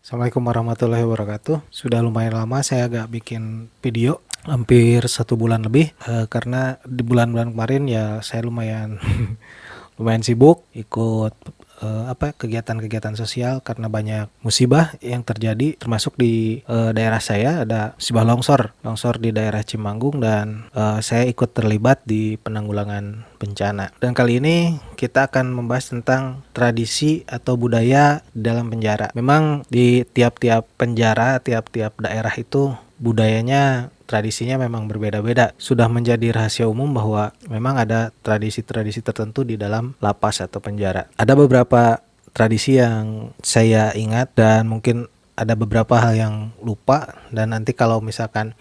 Assalamualaikum warahmatullahi wabarakatuh. Sudah lumayan lama saya gak bikin video, hampir 1 bulan lebih, karena di bulan-bulan kemarin ya saya lumayan lumayan sibuk ikut kegiatan-kegiatan sosial karena banyak musibah yang terjadi, termasuk di daerah saya ada musibah longsor di daerah Cimanggung, dan saya ikut terlibat di penanggulangan bencana. Dan kali ini kita akan membahas tentang tradisi atau budaya dalam penjara. Memang di tiap-tiap penjara, tiap-tiap daerah itu budayanya, tradisinya memang berbeda-beda. Sudah menjadi rahasia umum bahwa memang ada tradisi-tradisi tertentu di dalam lapas atau penjara. Ada beberapa tradisi yang saya ingat dan mungkin ada beberapa hal yang lupa, dan nanti kalau misalkan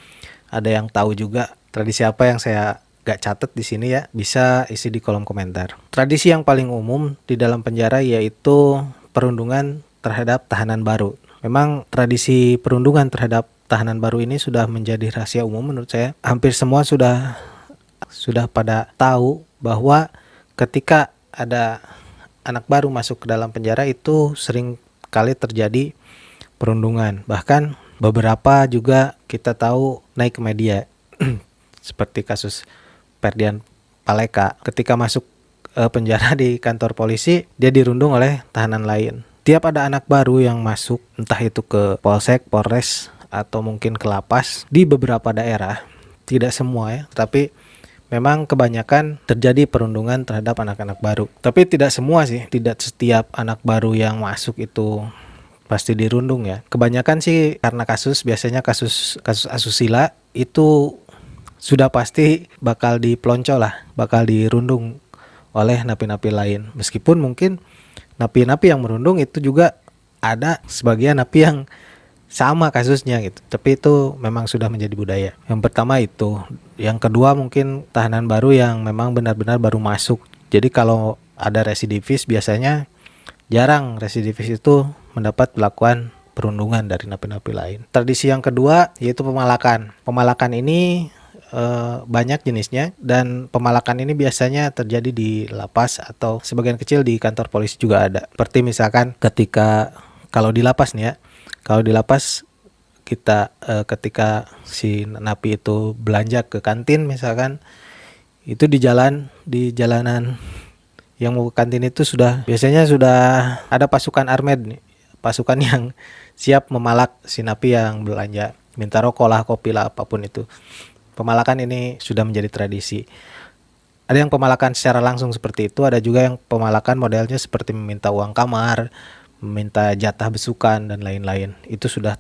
ada yang tahu juga tradisi apa yang saya gak catat di sini ya, bisa isi di kolom komentar. Tradisi yang paling umum di dalam penjara yaitu perundungan terhadap tahanan baru. Memang tradisi perundungan terhadap tahanan baru ini sudah menjadi rahasia umum menurut saya. Hampir semua sudah pada tahu bahwa ketika ada anak baru masuk ke dalam penjara itu sering kali terjadi perundungan. Bahkan beberapa juga kita tahu naik ke media seperti kasus Ferdian Paleka. Ketika masuk penjara di kantor polisi, dia dirundung oleh tahanan lain. Tiap ada anak baru yang masuk, entah itu ke Polsek, Polres, atau mungkin ke lapas, di beberapa daerah, tidak semua ya, tapi memang kebanyakan terjadi perundungan terhadap anak-anak baru. Tapi tidak semua sih, tidak setiap anak baru yang masuk itu pasti dirundung ya. Kebanyakan sih karena biasanya kasus asusila itu sudah pasti bakal dipelonco lah, bakal dirundung oleh napi-napi lain. Meskipun mungkin napi-napi yang merundung itu juga ada sebagian napi yang sama kasusnya gitu, tapi itu memang sudah menjadi budaya. Yang pertama itu. Yang kedua mungkin tahanan baru yang memang benar-benar baru masuk. Jadi kalau ada residivis, biasanya jarang residivis itu mendapat perlakuan perundungan dari napi-napi lain. Tradisi yang kedua yaitu pemalakan. Pemalakan ini banyak jenisnya, dan pemalakan ini biasanya terjadi di lapas atau sebagian kecil di kantor polisi juga ada. Seperti misalkan kalau di lapas nih ya, kalau di lapas kita ketika si napi itu belanja ke kantin misalkan, itu di jalanan yang mau ke kantin itu biasanya sudah ada pasukan armed nih, pasukan yang siap memalak si napi yang belanja, minta rokok lah, kopi lah, apapun itu. Pemalakan ini sudah menjadi tradisi. Ada yang pemalakan secara langsung seperti itu, ada juga yang pemalakan modelnya seperti meminta uang kamar, meminta jatah besukan, dan lain-lain. Itu sudah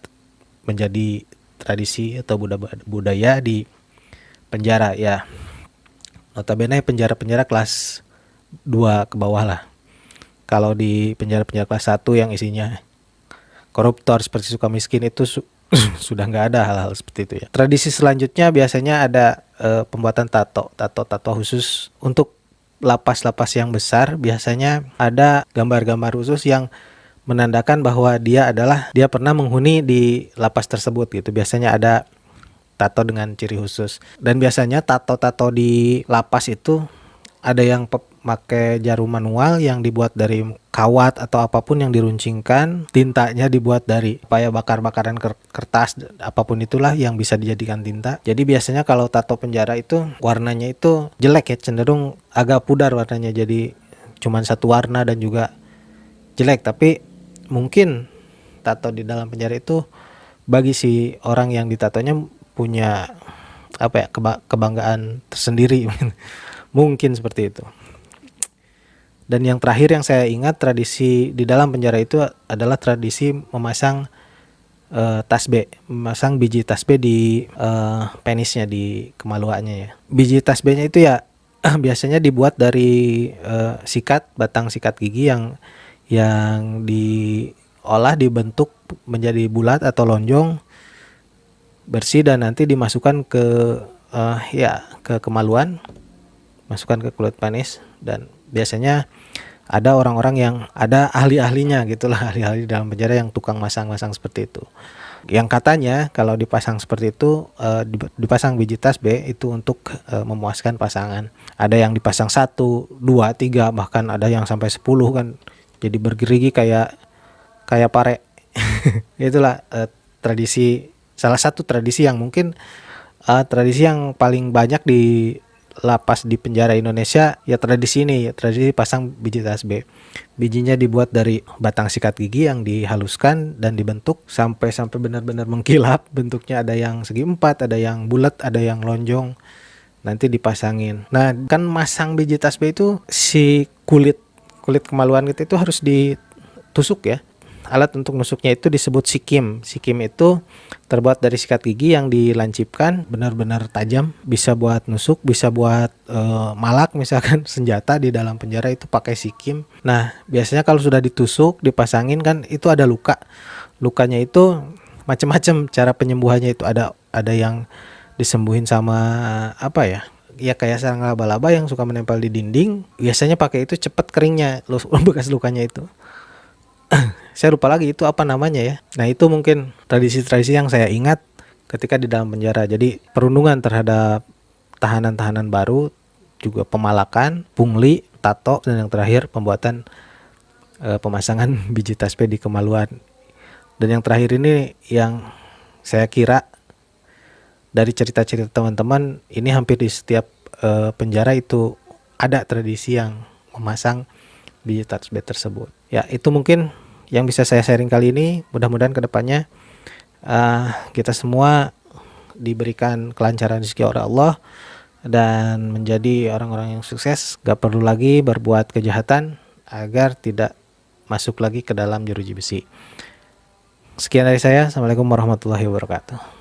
menjadi tradisi atau budaya di penjara ya. Notabene penjara-penjara kelas 2 ke bawah lah. Kalau di penjara-penjara kelas 1 yang isinya koruptor seperti Sukamiskin itu sudah nggak ada hal-hal seperti itu ya. Tradisi selanjutnya biasanya ada pembuatan tato khusus untuk lapas-lapas yang besar. Biasanya ada gambar-gambar khusus yang menandakan bahwa dia pernah menghuni di lapas tersebut gitu. Biasanya ada tato dengan ciri khusus. Dan biasanya tato-tato di lapas itu ada yang pakai jarum manual yang dibuat dari kawat atau apapun yang diruncingkan, tintanya dibuat dari bakar-bakaran kertas, apapun itulah yang bisa dijadikan tinta. Jadi biasanya kalau tato penjara itu warnanya itu jelek ya, cenderung agak pudar warnanya, jadi cuman satu warna dan juga jelek. Tapi mungkin tato di dalam penjara itu bagi si orang yang ditatonya punya kebanggaan tersendiri. Mungkin seperti itu. Dan yang terakhir yang saya ingat, tradisi di dalam penjara itu adalah tradisi memasang tasbih, memasang biji tasbih di penisnya, di kemaluannya ya. Biji tasbihnya itu ya biasanya dibuat dari batang sikat gigi yang diolah, dibentuk menjadi bulat atau lonjong, bersih, dan nanti dimasukkan ke kemaluan, masukkan ke kulit penis. Dan biasanya ada orang-orang yang ada ahli-ahlinya gitulah, ahli-ahli dalam penjara yang tukang masang-masang seperti itu. Yang katanya kalau dipasang seperti itu, dipasang biji tasbih itu untuk memuaskan pasangan. Ada yang dipasang 1, 2, 3, bahkan ada yang sampai 10 kan. Jadi bergerigi kayak kayak pare. Itulah tradisi, salah satu tradisi yang mungkin tradisi yang paling banyak di lapas di penjara Indonesia, ya tradisi ini, ya tradisi pasang biji tasbih. Bijinya dibuat dari batang sikat gigi yang dihaluskan dan dibentuk sampai benar-benar mengkilap. Bentuknya ada yang segi empat, ada yang bulat, ada yang lonjong. Nanti dipasangin. Nah, kan masang biji tasbih itu si kulit kemaluan kita itu harus ditusuk ya. Alat untuk nusuknya itu disebut sikim. Sikim itu terbuat dari sikat gigi yang dilancipkan, benar-benar tajam, bisa buat nusuk, bisa buat malak misalkan senjata di dalam penjara itu pakai sikim. Nah, biasanya kalau sudah ditusuk, dipasangin kan itu ada luka. Lukanya itu macam-macam cara penyembuhannya, itu ada yang disembuhin sama apa ya? Ya kayak sarang laba-laba yang suka menempel di dinding. Biasanya pakai itu cepat keringnya bekas lukanya itu. Saya lupa lagi itu apa namanya ya. Nah, itu mungkin tradisi-tradisi yang saya ingat ketika di dalam penjara. Jadi perundungan terhadap tahanan-tahanan baru, juga pemalakan, pungli, tato, dan yang terakhir pembuatan pemasangan biji tasbih di kemaluan. Dan yang terakhir ini yang saya kira dari cerita-cerita teman-teman, ini hampir di setiap penjara itu ada tradisi yang memasang biji tasbih tersebut. Ya, itu mungkin yang bisa saya sharing kali ini. Mudah-mudahan kedepannya kita semua diberikan kelancaran rezeki oleh Allah dan menjadi orang-orang yang sukses. Gak perlu lagi berbuat kejahatan agar tidak masuk lagi ke dalam jeruji besi. Sekian dari saya. Assalamualaikum warahmatullahi wabarakatuh.